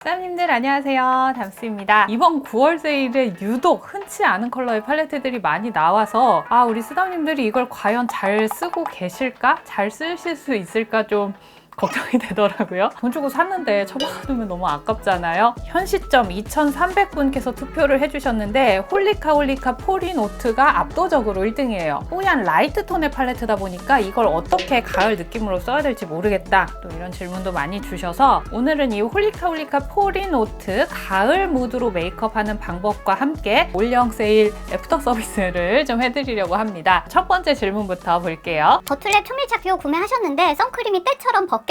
사장님들 안녕하세요, 담스입니다. 이번 9월 세일에 유독 흔치 않은 컬러의 팔레트들이 많이 나와서 우리 쓰담님들이 이걸 과연 잘 쓰고 계실까? 잘 쓰실 수 있을까 좀 걱정이 되더라고요. 돈 주고 샀는데 처박아두면 너무 아깝잖아요. 현 시점 2,300분께서 투표를 해주셨는데 홀리카 포리노트가 압도적으로 1등이에요. 뽀얀 라이트 톤의 팔레트다 보니까 이걸 어떻게 가을 느낌으로 써야 될지 모르겠다, 또 이런 질문도 많이 주셔서 오늘은 이 홀리카 포리노트 가을 무드로 메이크업하는 방법과 함께 올영 세일 애프터 서비스를 좀 해드리려고 합니다. 첫 번째 질문부터 볼게요. 버툴랩 초밀착 듀오 구매하셨는데 선크림이 때처럼 벗겨져요.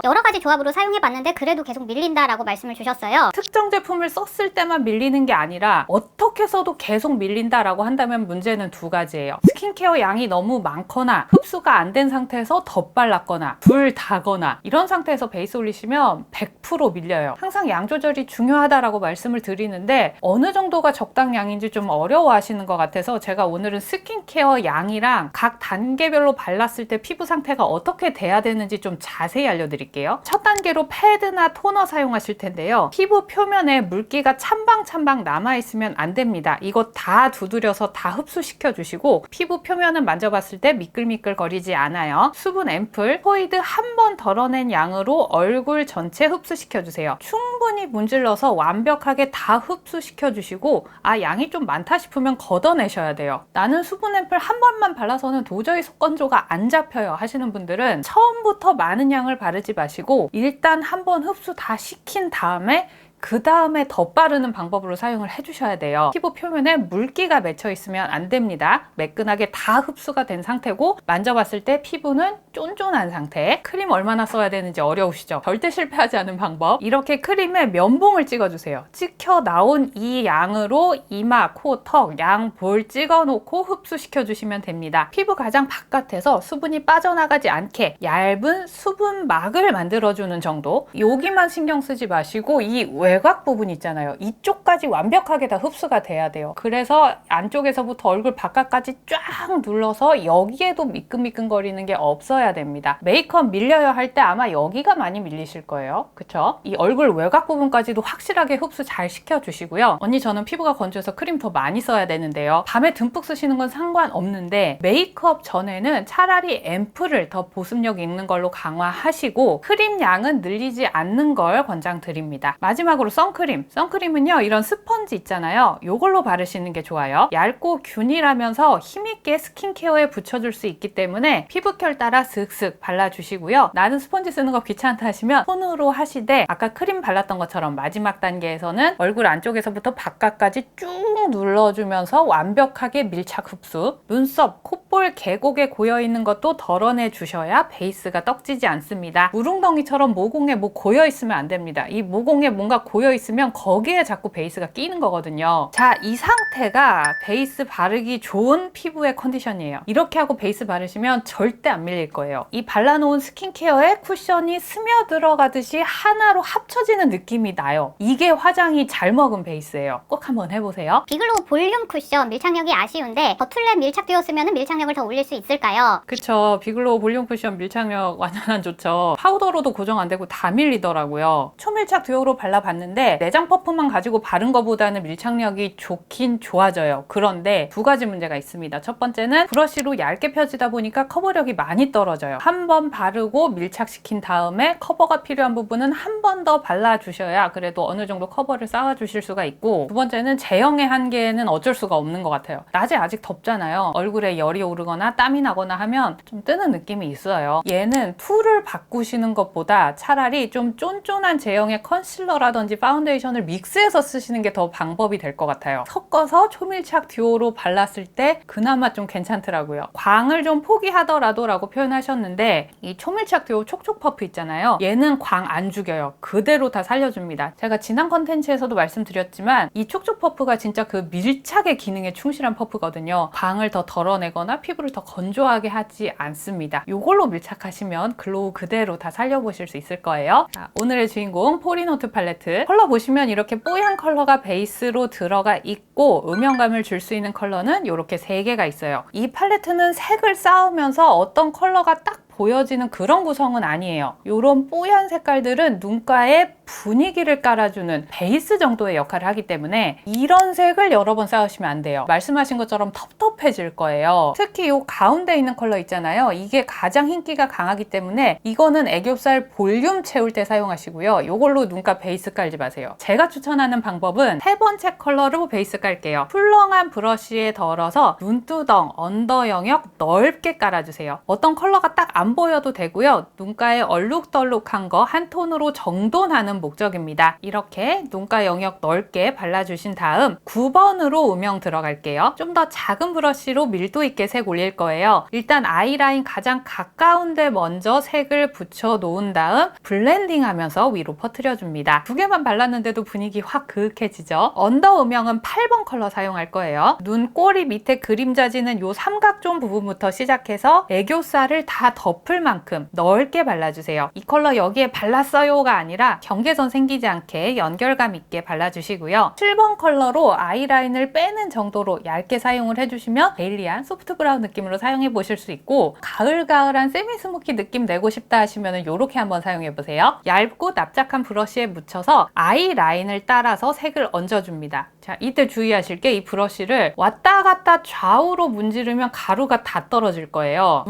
여러 가지 조합으로 사용해봤는데 그래도 계속 밀린다라고 말씀을 주셨어요. 특정 제품을 썼을 때만 밀리는 게 아니라 어떻게 써도 계속 밀린다라고 한다면 문제는 두 가지예요. 스킨케어 양이 너무 많거나 흡수가 안 된 상태에서 덧발랐거나 불다거나 이런 상태에서 베이스 올리시면 100% 밀려요. 항상 양 조절이 중요하다라고 말씀을 드리는데 어느 정도가 적당량인지 좀 어려워하시는 것 같아서 제가 오늘은 스킨케어 양이랑 각 단계별로 발랐을 때 피부 상태가 어떻게 돼야 되는지 좀 자세히 알려드릴게요. 첫 단계로 패드나 토너 사용하실 텐데요. 피부 표면에 물기가 첨벙첨벙 남아있으면 안 됩니다. 이거 다 두드려서 다 흡수시켜 주시고 피부 표면은 만져봤을 때 미끌미끌거리지 않아요. 수분 앰플, 포이드 한 번 덜어낸 양으로 얼굴 전체 흡수시켜 주세요. 충분히 문질러서 완벽하게 다 흡수시켜 주시고 양이 좀 많다 싶으면 걷어내셔야 돼요. 나는 수분 앰플 한 번만 발라서는 도저히 속건조가 안 잡혀요 하시는 분들은 처음부터 많은 양을 바르지 마시고 일단 한번 흡수 다 시킨 다음에 그 다음에 덧바르는 방법으로 사용을 해주셔야 돼요. 피부 표면에 물기가 맺혀 있으면 안 됩니다. 매끈하게 다 흡수가 된 상태고 만져봤을 때 피부는 쫀쫀한 상태. 크림 얼마나 써야 되는지 어려우시죠? 절대 실패하지 않은 방법. 이렇게 크림에 면봉을 찍어주세요. 찍혀 나온 이 양으로 이마, 코, 턱, 양 볼 찍어놓고 흡수시켜주시면 됩니다. 피부 가장 바깥에서 수분이 빠져나가지 않게 얇은 수분막을 만들어주는 정도. 여기만 신경 쓰지 마시고 이 외곽 부분 있잖아요. 이쪽까지 완벽하게 다 흡수가 돼야 돼요. 그래서 안쪽에서부터 얼굴 바깥까지 쫙 눌러서 여기에도 미끈미끈거리는 게 없어야 됩니다. 메이크업 밀려요 할 때 아마 여기가 많이 밀리실 거예요. 그쵸? 이 얼굴 외곽 부분까지도 확실하게 흡수 잘 시켜주시고요. 언니 저는 피부가 건조해서 크림 더 많이 써야 되는데요. 밤에 듬뿍 쓰시는 건 상관없는데 메이크업 전에는 차라리 앰플을 더 보습력 있는 걸로 강화하시고 크림 양은 늘리지 않는 걸 권장드립니다. 마지막으로 선크림은요 이런 스펀지 있잖아요, 요걸로 바르시는 게 좋아요. 얇고 균일하면서 힘있게 스킨케어에 붙여줄 수 있기 때문에 피부결 따라 슥슥 발라주시고요. 나는 스펀지 쓰는 거 귀찮다 하시면 손으로 하시되 아까 크림 발랐던 것처럼 마지막 단계에서는 얼굴 안쪽에서부터 바깥까지 쭉 눌러주면서 완벽하게 밀착 흡수. 눈썹, 콧볼, 계곡에 고여있는 것도 덜어내 주셔야 베이스가 떡지지 않습니다. 무릉덩이처럼 모공에 뭐 고여있으면 안 됩니다. 이 모공에 뭔가 고여있으면 거기에 자꾸 베이스가 끼는 거거든요. 자, 이 상태가 베이스 바르기 좋은 피부의 컨디션이에요. 이렇게 하고 베이스 바르시면 절대 안 밀릴 거예요. 이 발라놓은 스킨케어에 쿠션이 스며들어가듯이 하나로 합쳐지는 느낌이 나요. 이게 화장이 잘 먹은 베이스예요. 꼭 한번 해보세요. 비글로우 볼륨 쿠션 밀착력이 아쉬운데 버툴랩 밀착 듀오 쓰면 밀착력을 더 올릴 수 있을까요? 그쵸. 비글로우 볼륨 쿠션 밀착력 완전 안 좋죠. 파우더로도 고정 안 되고 다 밀리더라고요. 초밀착 듀오로 발라봤는데 내장 퍼프만 가지고 바른 것보다는 밀착력이 좋긴 좋아져요. 그런데 두 가지 문제가 있습니다. 첫 번째는 브러쉬로 얇게 펴지다 보니까 커버력이 많이 떨어져요. 한 번 바르고 밀착시킨 다음에 커버가 필요한 부분은 한 번 더 발라주셔야 그래도 어느 정도 커버를 쌓아주실 수가 있고, 두 번째는 제형의 한계는 어쩔 수가 없는 것 같아요. 낮에 아직 덥잖아요. 얼굴에 열이 오르거나 땀이 나거나 하면 좀 뜨는 느낌이 있어요. 얘는 툴을 바꾸시는 것보다 차라리 좀 쫀쫀한 제형의 컨실러라든지 파운데이션을 믹스해서 쓰시는 게 더 방법이 될 것 같아요. 섞어서 초밀착 듀오로 발랐을 때 그나마 좀 괜찮더라고요. 광을 좀 포기하더라도 라고 표현하셨는데 이 초밀착 듀오 촉촉 퍼프 있잖아요. 얘는 광 안 죽여요. 그대로 다 살려줍니다. 제가 지난 컨텐츠에서도 말씀드렸지만 이 촉촉 퍼프가 진짜 그 밀착의 기능에 충실한 퍼프거든요. 광을 더 덜어내거나 피부를 더 건조하게 하지 않습니다. 이걸로 밀착하시면 글로우 그대로 다 살려보실 수 있을 거예요. 자, 오늘의 주인공 포리노트 팔레트. 컬러 보시면 이렇게 뽀얀 컬러가 베이스로 들어가 있고 음영감을 줄 수 있는 컬러는 이렇게 3개가 있어요. 이 팔레트는 색을 쌓으면서 어떤 컬러가 딱 보여지는 그런 구성은 아니에요. 이런 뽀얀 색깔들은 눈가에 분위기를 깔아주는 베이스 정도의 역할을 하기 때문에 이런 색을 여러 번 쌓으시면 안 돼요. 말씀하신 것처럼 텁텁해질 거예요. 특히 이 가운데 있는 컬러 있잖아요. 이게 가장 흰기가 강하기 때문에 이거는 애교살 볼륨 채울 때 사용하시고요. 이걸로 눈가 베이스 깔지 마세요. 제가 추천하는 방법은 세 번째 컬러로 베이스 깔게요. 풀렁한 브러쉬에 덜어서 눈두덩, 언더 영역 넓게 깔아주세요. 어떤 컬러가 딱 안 보여도 되고요. 눈가에 얼룩덜룩한 거 한 톤으로 정돈하는 목적입니다. 이렇게 눈가 영역 넓게 발라주신 다음 9번으로 음영 들어갈게요. 좀 더 작은 브러쉬로 밀도 있게 색 올릴 거예요. 일단 아이라인 가장 가까운 데 먼저 색을 붙여 놓은 다음 블렌딩 하면서 위로 퍼뜨려줍니다. 두 개만 발랐는데도 분위기 확 그윽해지죠? 언더 음영은 8번 컬러 사용할 거예요. 눈 꼬리 밑에 그림자지는 요 삼각존 부분부터 시작해서 애교살을 다 덮을 만큼 넓게 발라주세요. 이 컬러 여기에 발랐어요가 아니라 경계선 생기지 않게 연결감 있게 발라주시고요. 7번 컬러로 아이라인을 빼는 정도로 얇게 사용을 해주시면 데일리한 소프트 브라운 느낌으로 사용해 보실 수 있고, 가을가을한 세미 스모키 느낌 내고 싶다 하시면 이렇게 한번 사용해 보세요. 얇고 납작한 브러쉬에 묻혀서 아이라인을 따라서 색을 얹어줍니다. 자, 이때 주의하실 게 이 브러쉬를 왔다 갔다 좌우로 문지르면 가루가 다 떨어질 거예요.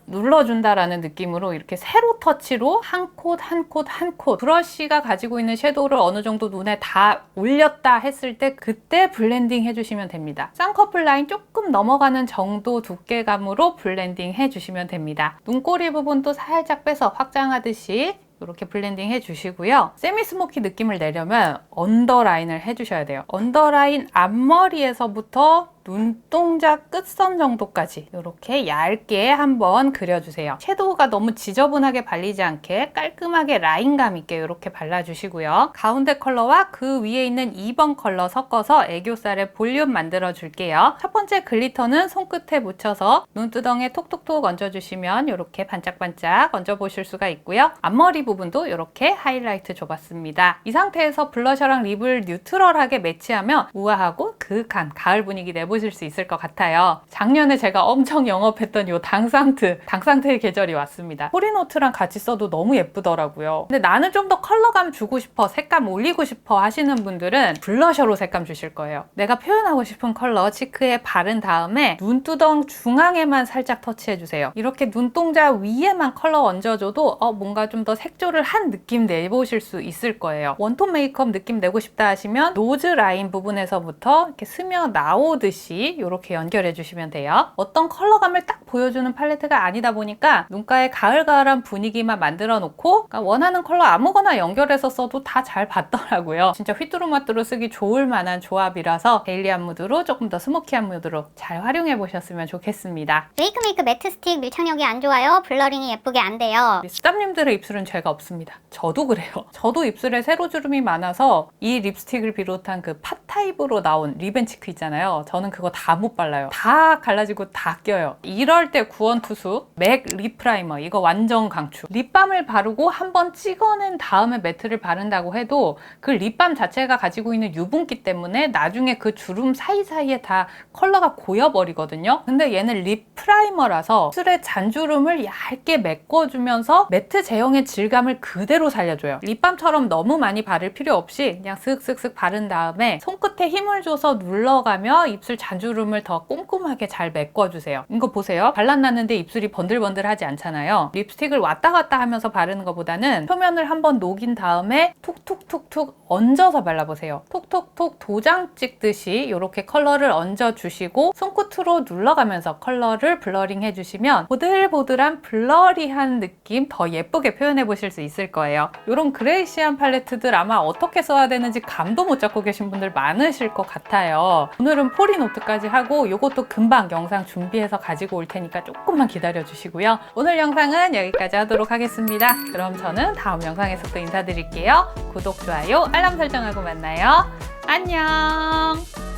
눌러준다라는 느낌으로 이렇게 세로 터치로 한 콧 한 콧 한 콧 브러쉬가 가지고 있는 섀도우를 어느 정도 눈에 다 올렸다 했을 때 그때 블렌딩 해주시면 됩니다. 쌍꺼풀 라인 조금 넘어가는 정도 두께감으로 블렌딩 해주시면 됩니다. 눈꼬리 부분도 살짝 빼서 확장하듯이 이렇게 블렌딩 해주시고요. 세미 스모키 느낌을 내려면 언더라인을 해주셔야 돼요. 언더라인 앞머리에서부터 눈동자 끝선 정도까지 이렇게 얇게 한번 그려주세요. 섀도우가 너무 지저분하게 발리지 않게 깔끔하게 라인감 있게 이렇게 발라주시고요. 가운데 컬러와 그 위에 있는 2번 컬러 섞어서 애교살에 볼륨 만들어 줄게요. 첫 번째 글리터는 손끝에 묻혀서 눈두덩에 톡톡톡 얹어주시면 이렇게 반짝반짝 얹어보실 수가 있고요. 앞머리 부분도 이렇게 하이라이트 줘봤습니다. 이 상태에서 블러셔랑 립을 뉴트럴하게 매치하면 우아하고 그윽한 가을 분위기 내보실 수 있을 것 같아요. 작년에 제가 엄청 영업했던 이 당상트의 계절이 왔습니다. 포리노트랑 같이 써도 너무 예쁘더라고요. 근데 나는 좀 더 컬러감 주고 싶어, 색감 올리고 싶어 하시는 분들은 블러셔로 색감 주실 거예요. 내가 표현하고 싶은 컬러 치크에 바른 다음에 눈두덩 중앙에만 살짝 터치해주세요. 이렇게 눈동자 위에만 컬러 얹어줘도 뭔가 좀 더 색조를 한 느낌 내보실 수 있을 거예요. 웜톤 메이크업 느낌 내고 싶다 하시면 노즈 라인 부분에서부터 이렇게 스며 나오듯이 이렇게 연결해 주시면 돼요. 어떤 컬러감을 딱 보여주는 팔레트가 아니다 보니까 눈가에 가을가을한 분위기만 만들어 놓고 원하는 컬러 아무거나 연결해서 써도 다 잘 받더라고요. 진짜 휘뚜루마뚜루 쓰기 좋을 만한 조합이라서 데일리한 무드로 조금 더 스모키한 무드로 잘 활용해 보셨으면 좋겠습니다. 웨이크메이크 매트 스틱 밀착력이 안 좋아요. 블러링이 예쁘게 안 돼요. 수담님들의 입술은 죄가 없습니다. 저도 그래요. 저도 입술에 세로주름이 많아서 이 립스틱을 비롯한 그 팟 타입으로 나온 립앤치크 있잖아요. 저는 그거 다 못 발라요. 다 갈라지고 다 껴요. 이럴 때 구원투수 맥 립 프라이머 이거 완전 강추. 립밤을 바르고 한번 찍어낸 다음에 매트를 바른다고 해도 그 립밤 자체가 가지고 있는 유분기 때문에 나중에 그 주름 사이사이에 다 컬러가 고여버리거든요. 근데 얘는 립 프라이머라서 입술의 잔주름을 얇게 메꿔주면서 매트 제형의 질감을 그대로 살려줘요. 립밤처럼 너무 많이 바를 필요 없이 그냥 슥슥슥 바른 다음에 손끝에 힘을 줘서 눌러가며 입술 잔주름을 더 꼼꼼하게 잘 메꿔주세요. 이거 보세요. 발랐났는데 입술이 번들번들하지 않잖아요. 립스틱을 왔다 갔다 하면서 바르는 것보다는 표면을 한번 녹인 다음에 툭툭툭툭 얹어서 발라보세요. 톡톡톡 도장 찍듯이 이렇게 컬러를 얹어주시고 손끝으로 눌러가면서 컬러를 블러링 해주시면 보들보들한 블러리한 느낌 더 예쁘게 표현해 보실 수 있을 거예요. 이런 그레이시한 팔레트들 아마 어떻게 써야 되는지 감도 못 잡고 계신 분들 많으실 것 같아요. 오늘은 포리노트까지 하고 이것도 금방 영상 준비해서 가지고 올 테니까 조금만 기다려 주시고요. 오늘 영상은 여기까지 하도록 하겠습니다. 그럼 저는 다음 영상에서 또 인사드릴게요. 구독, 좋아요, 알람 설정하고 만나요. 안녕!